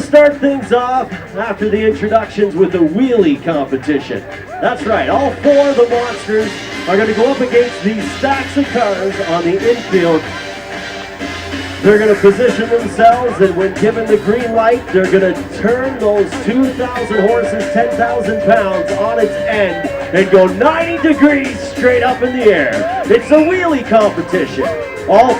start things off after the introductions with the wheelie competition. That's right, all four of the monsters are going to go up against these stacks of cars on the infield. They're going to position themselves, and when given the green light, they're going to turn those 2,000 horses, 10,000 pounds on its end and go 90 degrees straight up in the air. It's a wheelie competition. All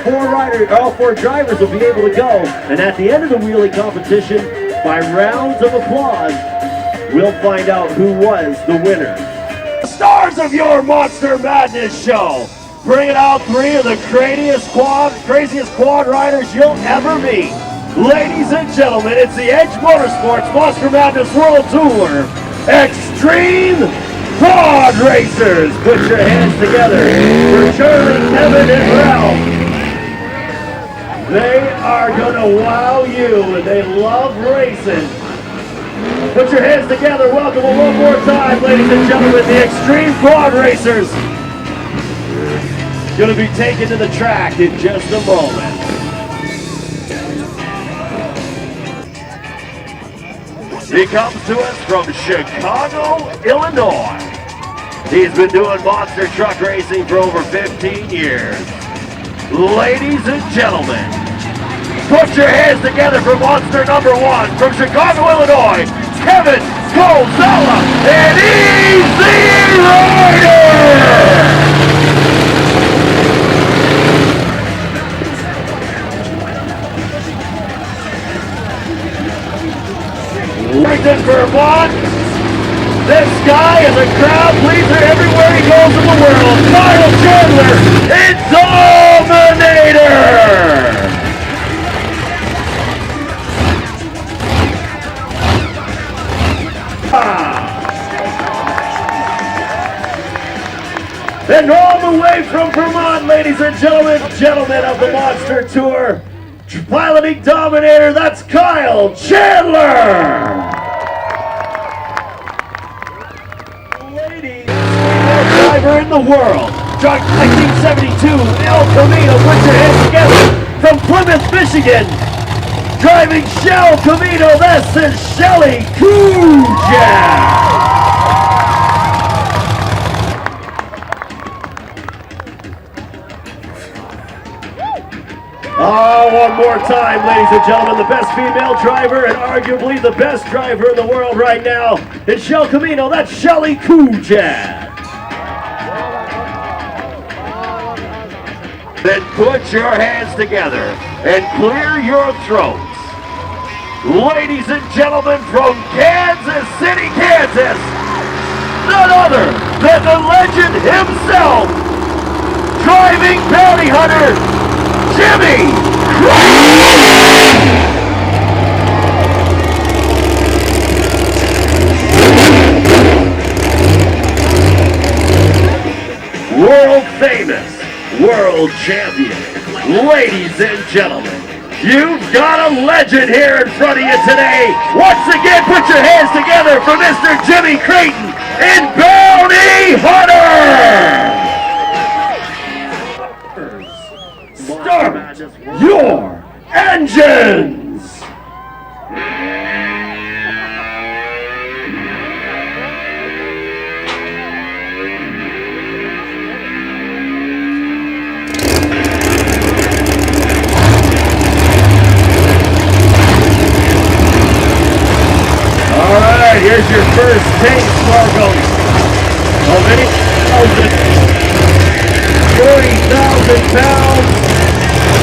four drivers will be able to go, and at the end of the wheelie competition, by rounds of applause, we'll find out who was the winner. The stars of your Monster Madness show, bringing out three of the craziest quad riders you'll ever meet. Ladies and gentlemen, it's the Edge Motorsports Monster Madness World Tour Extreme Quad Racers. Put your hands together for Charlie, Kevin, and Ralph. They are gonna wow you, and they love racing. Put your hands together. Welcome one more time, ladies and gentlemen, the Extreme Quad Racers. Gonna be taken to the track in just a moment. He comes to us from Chicago, Illinois. He's been doing monster truck racing for over 15 years. Ladies and gentlemen, put your hands together for monster number one from Chicago, Illinois, Kevin Gonzalez, and Easy Rider! Washington, Vermont. This guy is a crowd pleaser everywhere he goes in the world. Kyle Chandler, it's Dominator! And all the way from Vermont, ladies and gentlemen of the Monster Tour, piloting Dominator, that's Kyle Chandler! Ladies, driver in the world, drunk 1972, El Camino, put your hands together, from Plymouth, Michigan, driving Shell Camino, this is Shelly Kujak! Oh, one more time, ladies and gentlemen, the best female driver and arguably the best driver in the world right now is Shell Camino, that's Shelly Kujak. Then put your hands together and clear your throats. Ladies and gentlemen from Kansas City, Kansas, none other than the legend himself, driving bounty hunter, Jimmy! World famous, world champion, ladies and gentlemen, you've got a legend here in front of you today. Once again, put your hands together for Mr. Jimmy Creighton in Bounty Hunter! Start your engines! All right, here's your first taste, Markham, of 40,000 pounds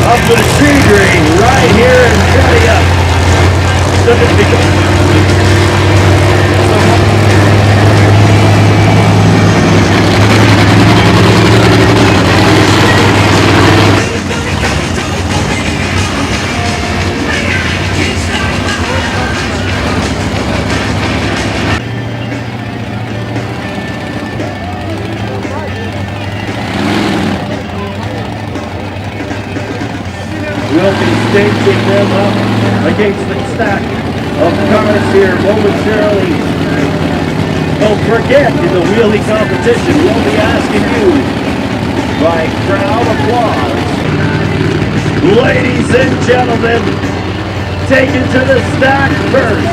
of machinery right here in Canada. We'll be staging them up against the stack of cars here momentarily. Don't forget, in the wheelie competition, we'll be asking you by crowd applause. Ladies and gentlemen, taken to the stack first.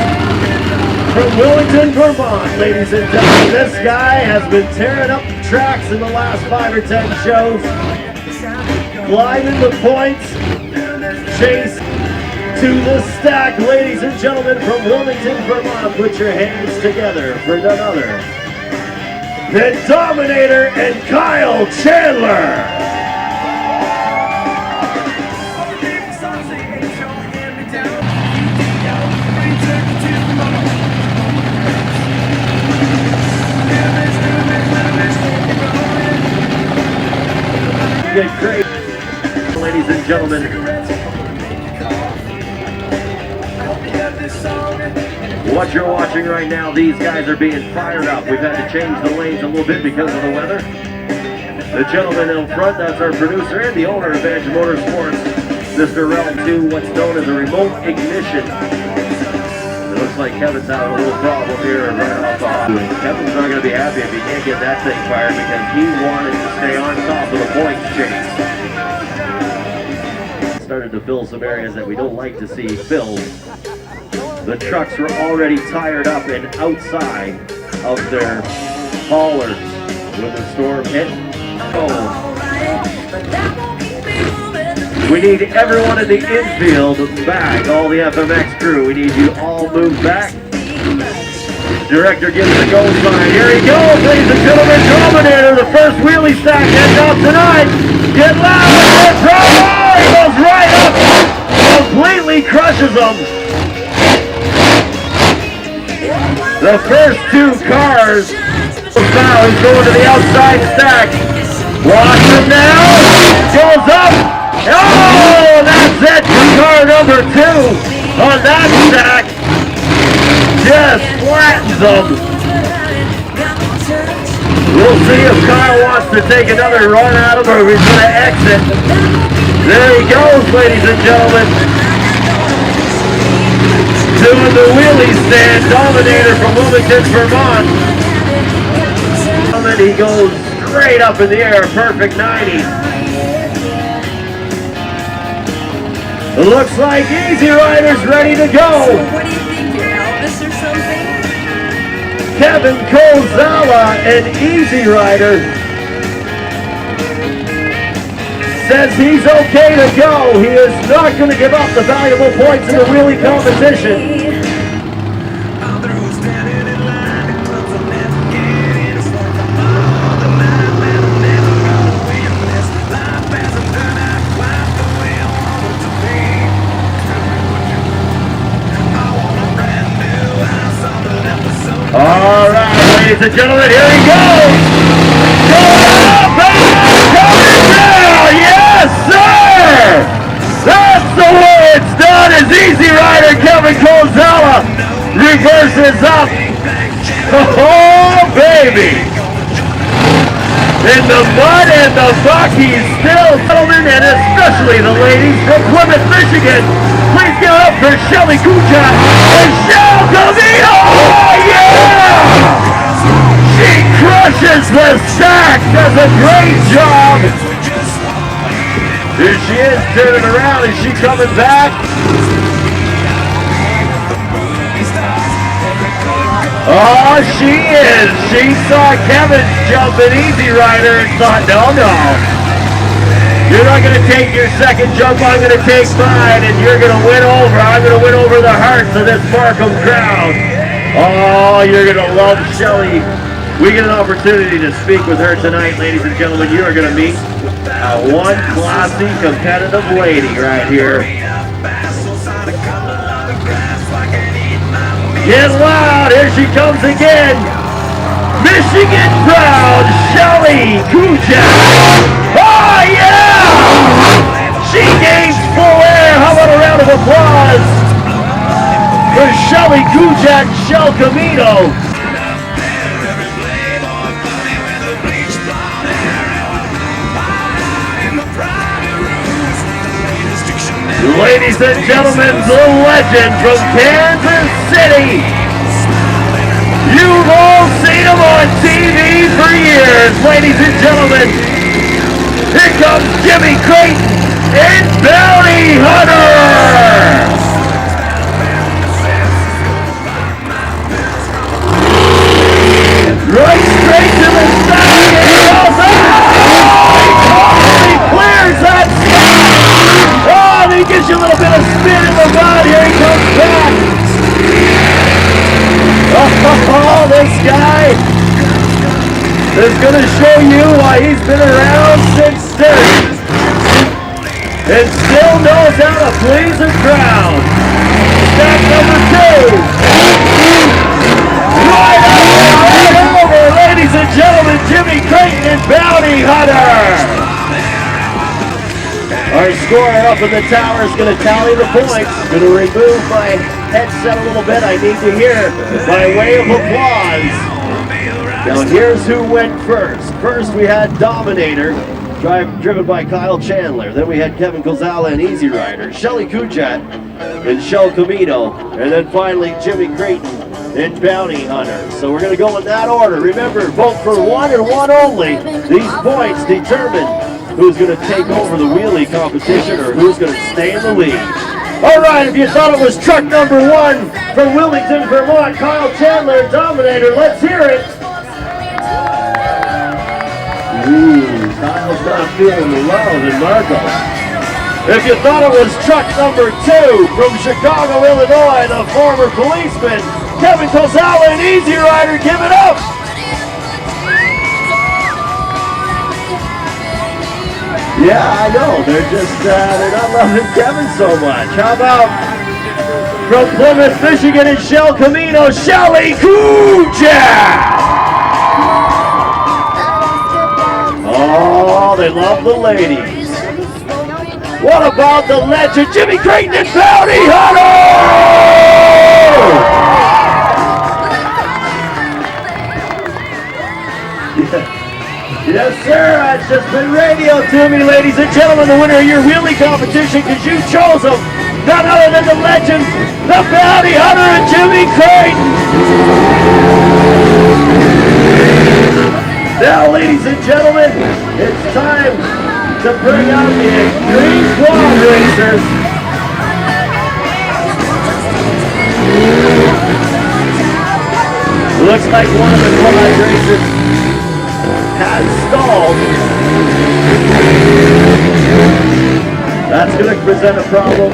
From Wilmington, Vermont, ladies and gentlemen, this guy has been tearing up the tracks in the last 5 or 10 shows. Climbing the points, chase to the stack, ladies and gentlemen, from Wilmington, Vermont. Put your hands together for none other than Dominator and Kyle Chandler. Get great, ladies and gentlemen. What you're watching right now, these guys are being fired up. We've had to change the lanes a little bit because of the weather. The gentleman in front, that's our producer and the owner of Edge Motorsports, Mr. Realm 2, what's known as a remote ignition. It looks like Kevin's having a little problem here right off the hop. Kevin's not going to be happy if he can't get that thing fired because he wanted to stay on top of the points chase. Started to fill some areas that we don't like to see filled. The trucks were already tired up and outside of their haulers when the storm hit. Oh. We need everyone in the infield back, all the FMX crew. We need you all moved back. Director gives the go sign. Here he goes, ladies and gentlemen. Dominator, the first wheelie stack heading off tonight. Get loud with it, bro! He goes right up, completely crushes them. The first 2 cars now is going to the outside stack. Watch him now. Goes up. Oh, that's it for car number 2 on that stack. Just flattens them. We'll see if Kyle wants to take another run at him or if he's going to exit. There he goes, ladies and gentlemen. Doing the wheelie stand, Dominator from Wilmington, Vermont. And then he goes straight up in the air, perfect 90. It looks like Easy Rider's ready to go. So what do you think, you're Elvis or something? Kevin Kozala and Easy Rider says he's okay to go. He is not going to give up the valuable points in the wheelie competition. All right, ladies and gentlemen, here he goes. Going up and coming down. Yes, sir. That's the way it's done. As Easy Rider Kevin Kozala reverses up. Oh, baby. In the mud and the muck, he's still gentlemen, and especially the ladies from Plymouth, Michigan. Please give it up for Shelly Kujat and Shell Camino! Oh, yeah! She crushes the stack, does a great job. Here she is turning around. Is she coming back? Oh, she is. She saw Kevin jump an Easy Rider and thought, no. You're not going to take your second jump, I'm going to take mine, and you're going to win over. I'm going to win over the hearts of this Markham crowd. Oh, you're going to love Shelly. We get an opportunity to speak with her tonight, ladies and gentlemen. You are going to meet one classy, competitive lady right here. Get loud, here she comes again. Michigan proud, Shelly Kujat. Oh, yeah! She gains full air. How about a round of applause for Shelly Kujat and Shell Camino. Ladies and gentlemen, the legend from Kansas City. You've all seen him on TV for years, ladies and gentlemen. Here comes Jimmy Creighton and Bounty Hunter. is going to show you why he's been around since 30 and still knows how to please a crowd. Stack number 2. Right up and right over, ladies and gentlemen, Jimmy Creighton and Bounty Hunter. Our scorer up in the tower is going to tally the points. Going to remove my headset a little bit. I need to hear by way of applause. Now here's who went first. First we had Dominator, driven by Kyle Chandler. Then we had Kevin Gonzalez and Easy Rider, Shelly Kujat and Shell Camino, and then finally Jimmy Creighton and Bounty Hunter. So we're going to go in that order. Remember, vote for one and one only. These points determine who's going to take over the wheelie competition or who's going to stay in the lead. All right, if you thought it was truck number 1 from Wilmington, Vermont, Kyle Chandler and Dominator, let's hear it. Ooh, Kyle's not feeling the love in Markham. If you thought it was truck number 2 from Chicago, Illinois, the former policeman, Kevin Gonzalez and Easy Rider, give it up. Yeah, I know. They're not loving Kevin so much. How about from Plymouth, Michigan and Shell Camino, Shelly Kujat? Oh, they love the ladies. What about the legend, Jimmy Creighton and Bounty Hunter? Yes, sir. That's just been radio to me, ladies and gentlemen. The winner of your wheelie competition, because you chose him. None other than the legend, the Bounty Hunter and Jimmy Creighton. Now, ladies and gentlemen, it's time to bring out the Extreme Quad Racers. Looks like one of the quad racers has stalled. That's going to present a problem.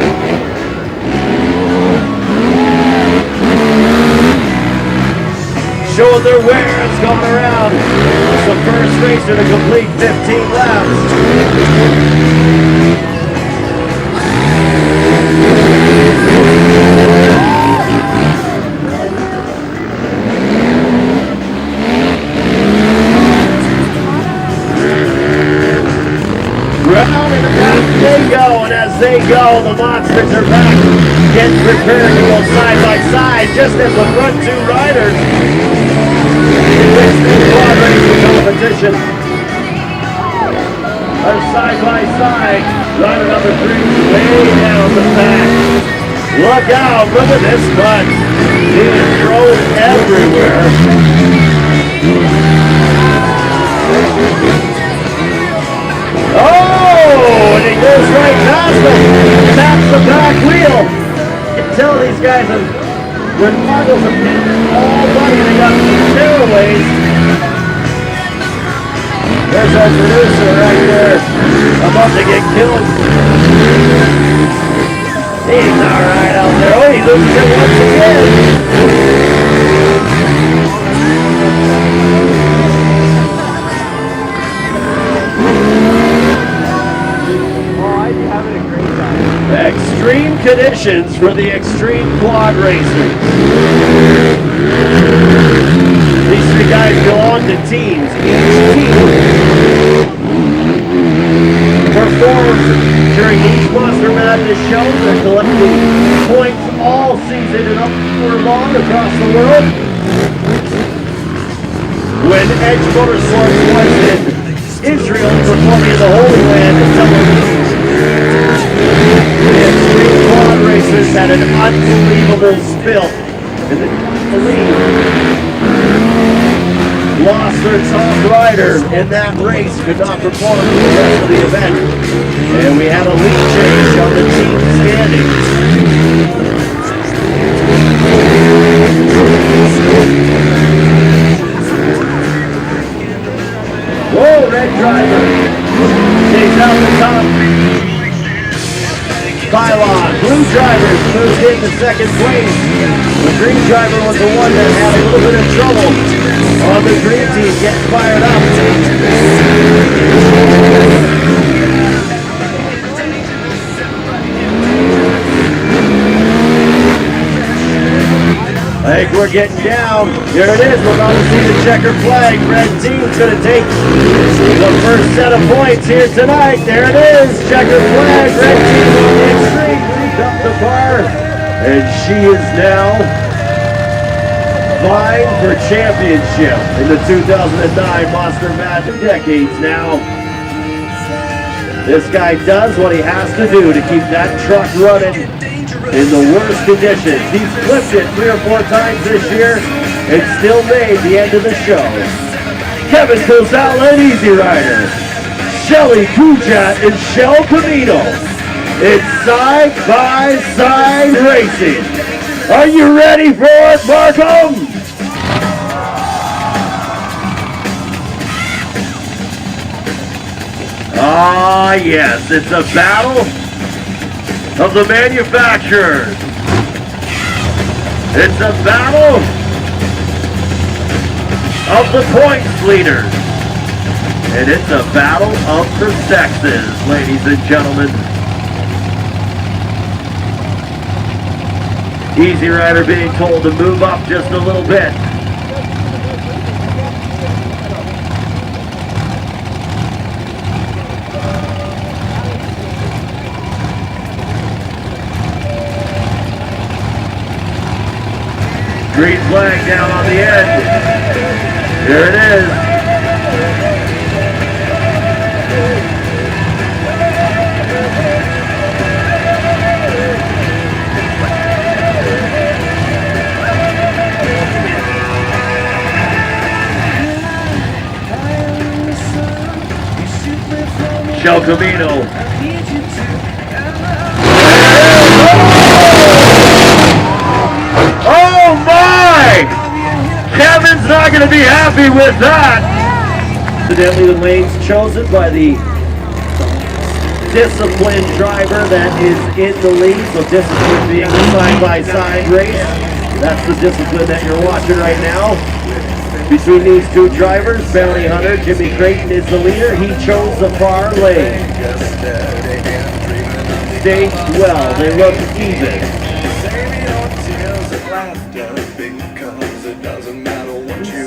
Showing their wares going around. It's the first racer to complete 15 laps. Round and around they go, and as they go, the monsters are back, getting prepared to go side by side, just as the front 2 riders in this quad racing competition are side by side. Rider number 3 way down the back. Look out, look at this front. Being thrown everywhere. Oh, and he goes right past him, taps the back wheel. You can tell these guys have, their models have been all money. They got some tearaways. There's our producer right there, about to get killed. He's all right out there. Oh, he loses it once again. Extreme conditions for the Extreme Quad Racers. These 3 guys belong to teams. Each team performs during each Monster Madness show. They're collecting points all season and up or long across the world. When Edge Motorsports was in Israel performing in the Holy Land in Tel Aviv, the Extreme Quad Racers had an unbelievable spill in the lead. Lost their top rider in that race, could not perform for the rest of the event. And we had a lead change on the team standings. Whoa, red driver. Takes out the top. pylon. Blue drivers moved into second place. The green driver was the one that had a little bit of trouble on the green team getting fired up. I think we're getting down. Here it is. We're about to see the checker flag. Red team's going to take the first set of points here tonight. There it is. Checker flag. Red team on the extreme. Moved up the bar. And she is now vying for championship in the 2009 Monster Match. 2 decades now. This guy does what he has to do to keep that truck running in the worst conditions. He's flipped it 3 or 4 times this year and still made the end of the show. Kevin Kozala and Easy Rider. Shelly Kujat and Shell Camino. It's side-by-side racing. Are you ready for it, Markham? Ah, yes, it's a battle of the manufacturers. It's a battle of the points leaders. And it's a battle of the sexes, ladies and gentlemen. Easy Rider being told to move up just a little bit. Green flag down on the end. There it is. Shell Camino. Oh my! Kevin's not going to be happy with that. Incidentally, the lane's chosen by the disciplined driver that is in the lead. So discipline being a side-by-side race. That's the discipline that you're watching right now. Between these 2 drivers, Bounty Hunter Jimmy Creighton is the leader. He chose the far lane. Staged well. They look even.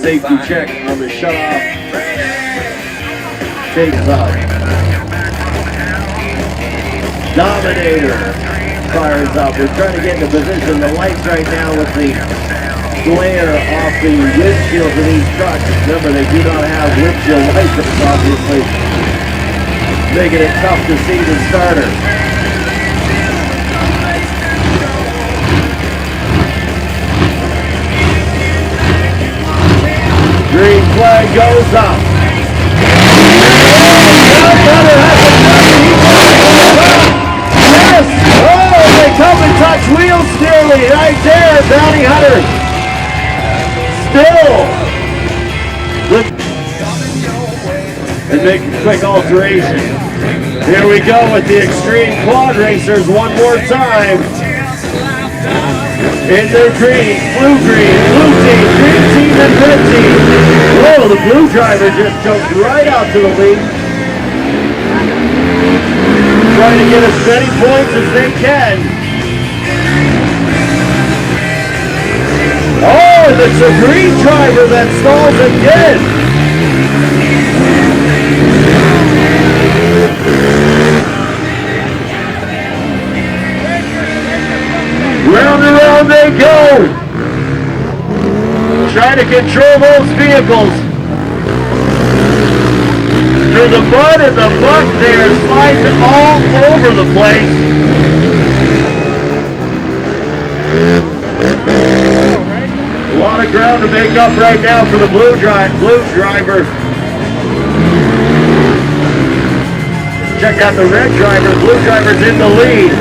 Safety check on the shutoff. Takes up. Dominator fires up. We're trying to get into position. The lights right now with the glare off the windshields of these trucks. Remember, they do not have windshield wipers, obviously, making it tough to see the starter. Green flag goes up. Yes! Oh, they come and touch wheels nearly right there, Bounty Hunter. Still. And make a quick alteration. Here we go with the Extreme Quad Racers one more time. In their green, blue team, green team, and red team. Whoa, the blue driver just jumped right out to the lead. Trying to get as many points as they can. Oh, and it's a green driver that stalls again. Round and round they go. Trying to control those vehicles. Through the mud and the muck, they are sliding all over the place. A lot of ground to make up right now for the blue driver. Check out the red driver. The blue driver's in the lead.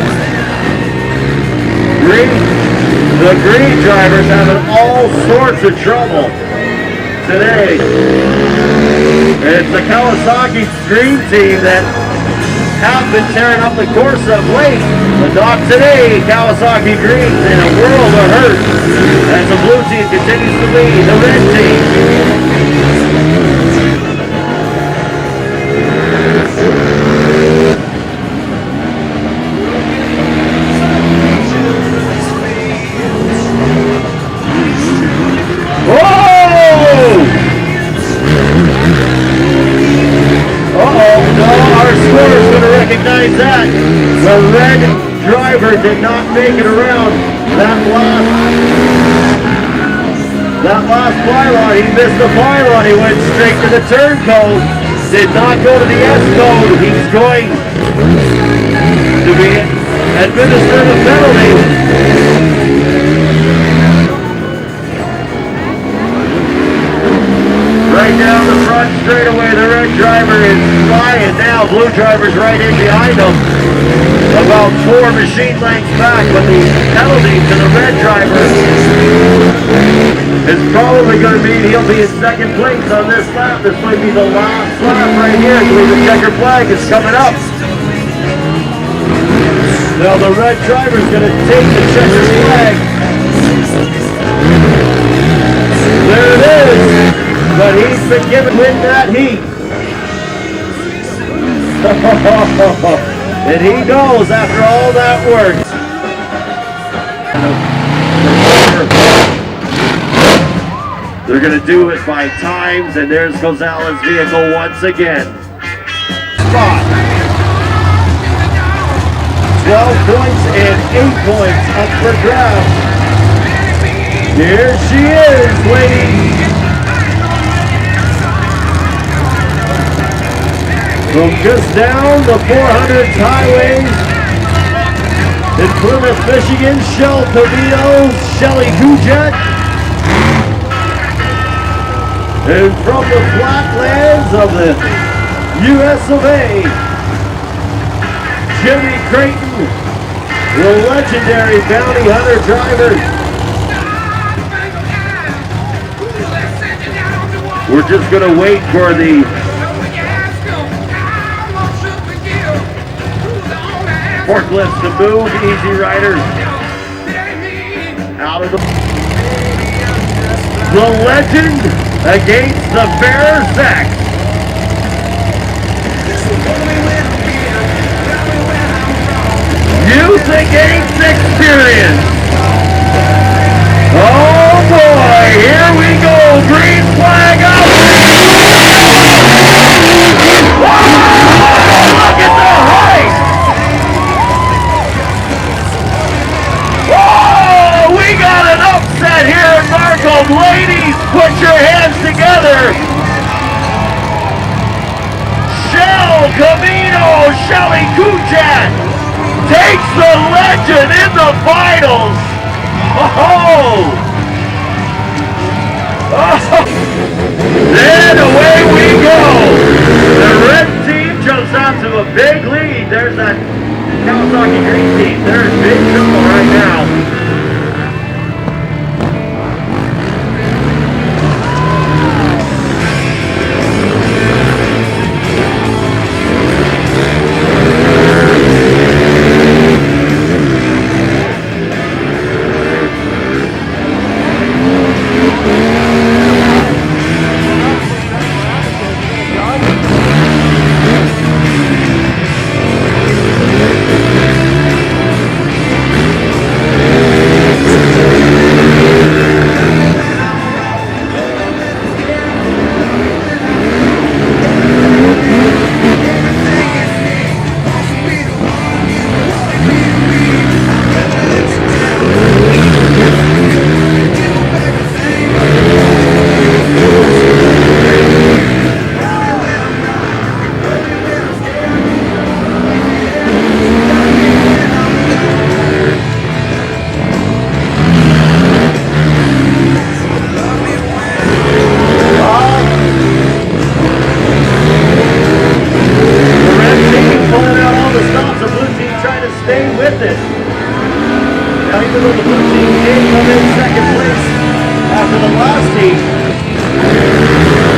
The green driver's having all sorts of trouble today. It's the Kawasaki Stream Team that have been tearing up the course of late, but not today. Kawasaki Green's in a world of hurt as the blue team continues to lead the red team. Recognize that. The red driver did not make it around that last pylon. He missed the pylon. He went straight to the turn code. Did not go to the S code. He's going to be administered a penalty. Right down the front straightaway, the red driver is flying now. Blue driver's right in behind him, about 4 machine lengths back, but the penalty to the red driver is probably going to mean he'll be in second place on this lap. This might be the last lap right here. I believe the checker flag is coming up. Now the red driver's going to take the checker flag. There it is. But he's been given with that heat. And he goes after all that work. They're going to do it by times, and there's Gonzalez's vehicle once again. Spot. 12 points and 8 points up for grabs. Here she is, ladies. From just down the 400 highways in Plymouth, Michigan, Shell Toledo, Shelly Gujet. And from the flatlands of the US of A, Jimmy Creighton, the legendary bounty hunter driver. We're just going to wait for the forklifts to move, Easy Riders out of the legend against the bear sex. Youth against experience. Oh boy, here we go, green flag up. Oh, look at the height. We got an upset here in Markham. Ladies, put your hands together. Shell Camino Shelly Gujet takes the legend in the finals. Oh! Then away we go. The red team jumps out to a big lead. There's that Kawasaki green team. They're in big trouble right now.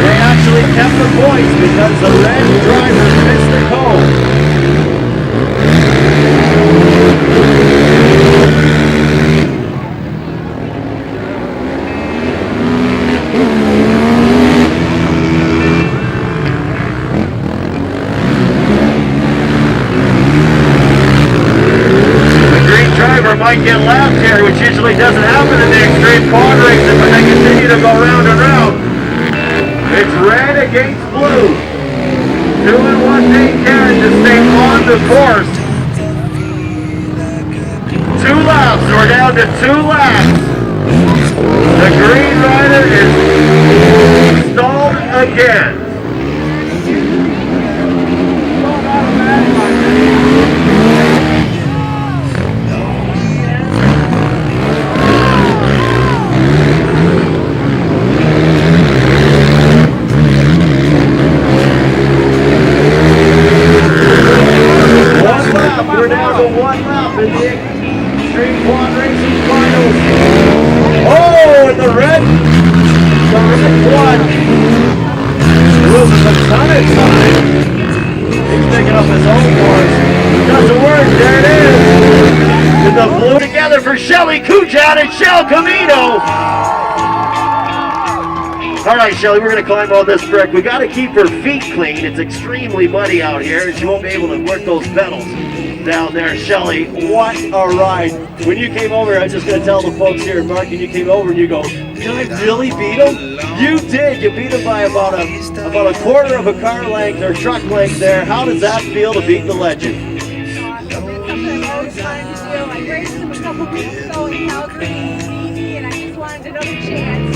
They actually kept the points because the red driver missed the cone. doesn't happen in the extreme quad races when they continue to go round and round. It's red against blue. 2 and 1 they can to stay on the course. 2 laps, we're down to 2 laps. The Green Rider is stalled again. We're down to 1 lap in the Extreme Quad Racing Finals. Oh, and the red quad loses a ton of time. He's picking up his own course. Doesn't work, there it is. And the blue together for Shelly Kujan and Shell Camino. All right, Shelly, we're going to climb on this brick. We got to keep her feet clean. It's extremely muddy out here, and she won't be able to work those pedals down there. Shelly, what a ride. When you came over, I was just going to tell the folks here in Markham, you came over and you go, did I really beat him? You did. You beat him by about a quarter of a car length or truck length there. How does that feel to beat the legend? It's something I've always wanted to do. I raced him a couple weeks ago in Calgary, and I just wanted another chance.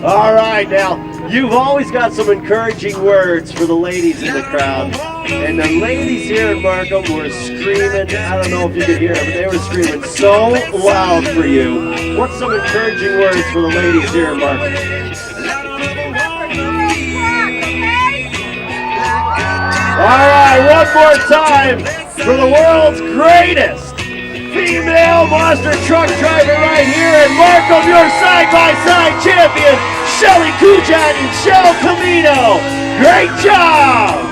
All right, now, you've always got some encouraging words for the ladies in the crowd. And the ladies here in Markham were screaming, I don't know if you could hear it, but they were screaming so loud for you. What's some encouraging words for the ladies here in Markham? All right, one more time for the world's greatest female monster truck driver right here in Markham, your side-by-side champion, Shelly Kujan and Shell Camino. Great job!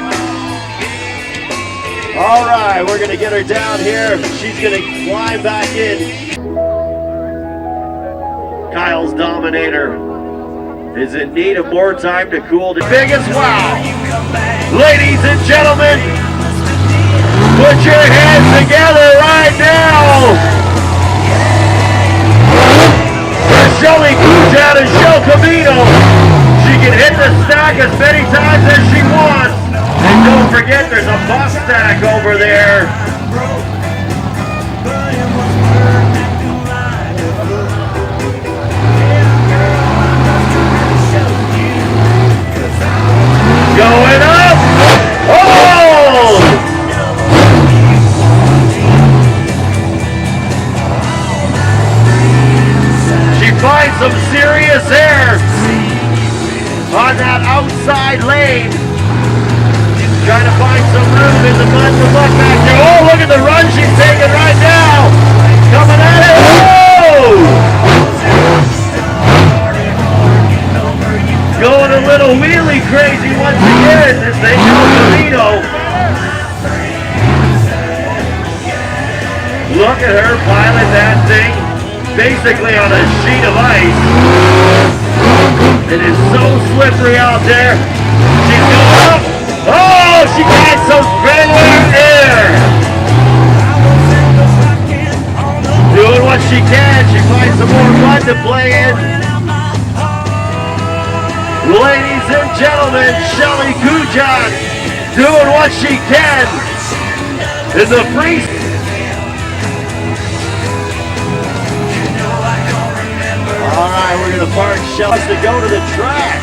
All right, we're gonna get her down here. She's gonna climb back in. Kyle's Dominator is in need of more time to cool. The biggest wow! Ladies and gentlemen, put your hands together right now for Shelly Kujan and Shell Camino. She can hit the stack as many times as she wants. And don't forget, there's a bus stack over there. Going up! Oh! She finds some serious air on that outside lane. Trying to find some room in the mud to look back there. Oh, look at the run she's taking right now. Coming at it. Oh! Going a little wheelie crazy once again as they go Camino. Look at her pilot that thing basically on a sheet of ice. It is so slippery out there. She's going up. Oh, she got some regular air. Doing what she can. She finds some more mud to play in. Ladies and gentlemen, Shelly Kujan doing what she can in the free. All right, we're going to park Shelly to go to the track.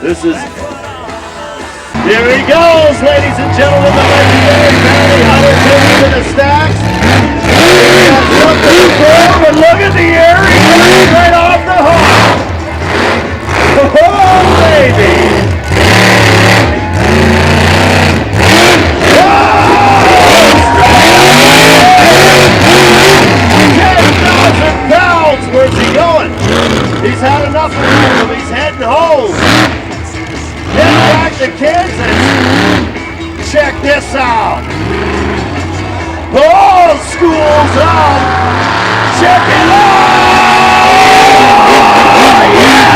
This is, here he goes, ladies and gentlemen, the legendary Patty Hunter taking to the stacks. He's got something to throw, but look at the air, he comes right off the hook. Oh, baby. 10,000 pounds, where's he going? He's had enough of him, he's heading home. Get back to Kansas. Check this out. Oh, school's out. Check it out. Yeah.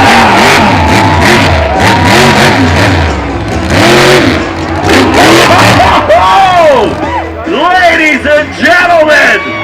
Oh, ladies and gentlemen,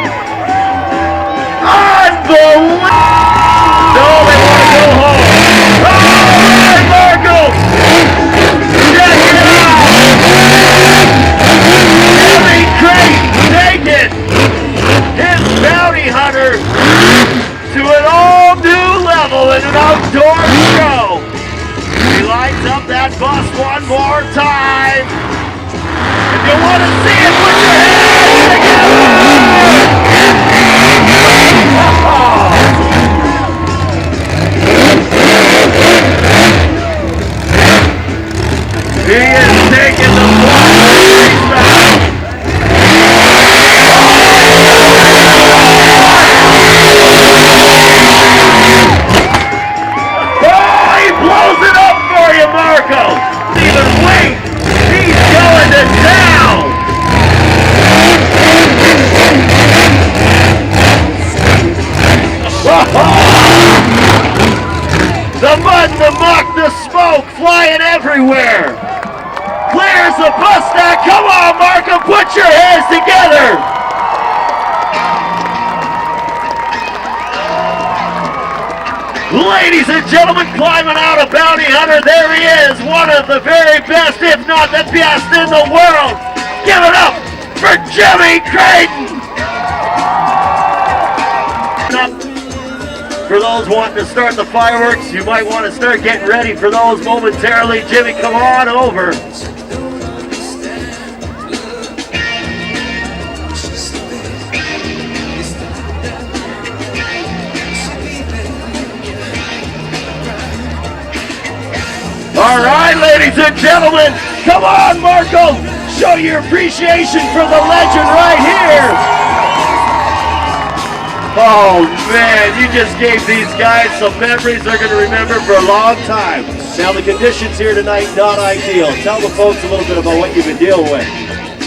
more time. If you want to see it, put your hands together. He is taking the flag back. Blows it up for you, Markham. Even wait. He's going to town. The mud, the muck, the smoke flying everywhere. Clears the bus stack. Come on, Markham, put your hands together. Ladies and gentlemen, climbing out a bounty hunter, there he is, one of the very best, if not the best in the world. Give it up for Jimmy Creighton. For those wanting to start the fireworks, you might want to start getting ready for those momentarily. Jimmy, come on over. All right, ladies and gentlemen, come on, Marco, show your appreciation for the legend right here. Oh man, you just gave these guys some memories they're going to remember for a long time. Now the conditions here tonight, not ideal. Tell the folks a little bit about what you've been dealing with.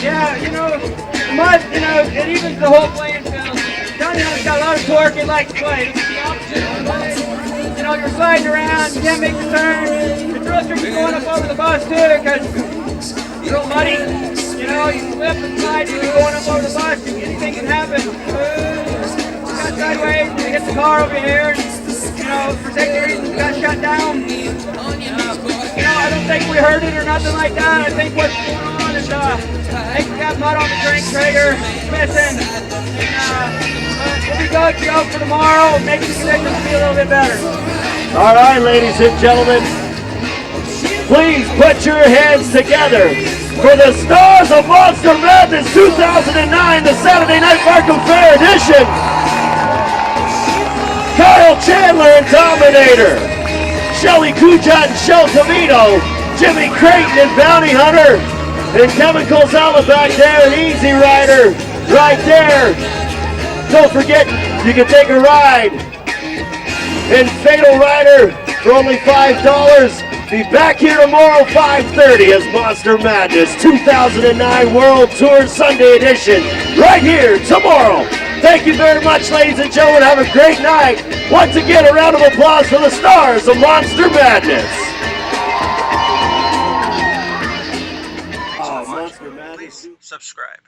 Yeah, the mud, it evens the whole playing field. It's got a lot of torque, it likes to play. It's the opposite of the play. You're sliding around, you can't make the turn. It's real tricky going up over the bus too, because it's real muddy. You slip and slide, you're going up over the bus, anything can happen. You got sideways, you hit the car over here, and, for safety reasons, got shut down. I don't think we heard it or nothing like that. I think what's going on is, I think we got mud on the drink trigger, it's missing. We'll be good to go for tomorrow, make the conditions be a little bit better. All right, ladies and gentlemen, please put your hands together for the Stars of Monster Madness 2009, the Saturday Night Markham Fair edition. Kyle Chandler and Dominator, Shelly Kujat and Shell Camino, Jimmy Creighton and Bounty Hunter, and Kevin Colzala back there, and Easy Rider right there. Don't forget, you can take a ride in Fatal Rider for only $5. Be back here tomorrow, 5:30, as Monster Madness 2009 World Tour Sunday Edition, right here tomorrow. Thank you very much, ladies and gentlemen. Have a great night. Once again, a round of applause for the Stars of Monster Madness. Oh, Monster Madness. Subscribe.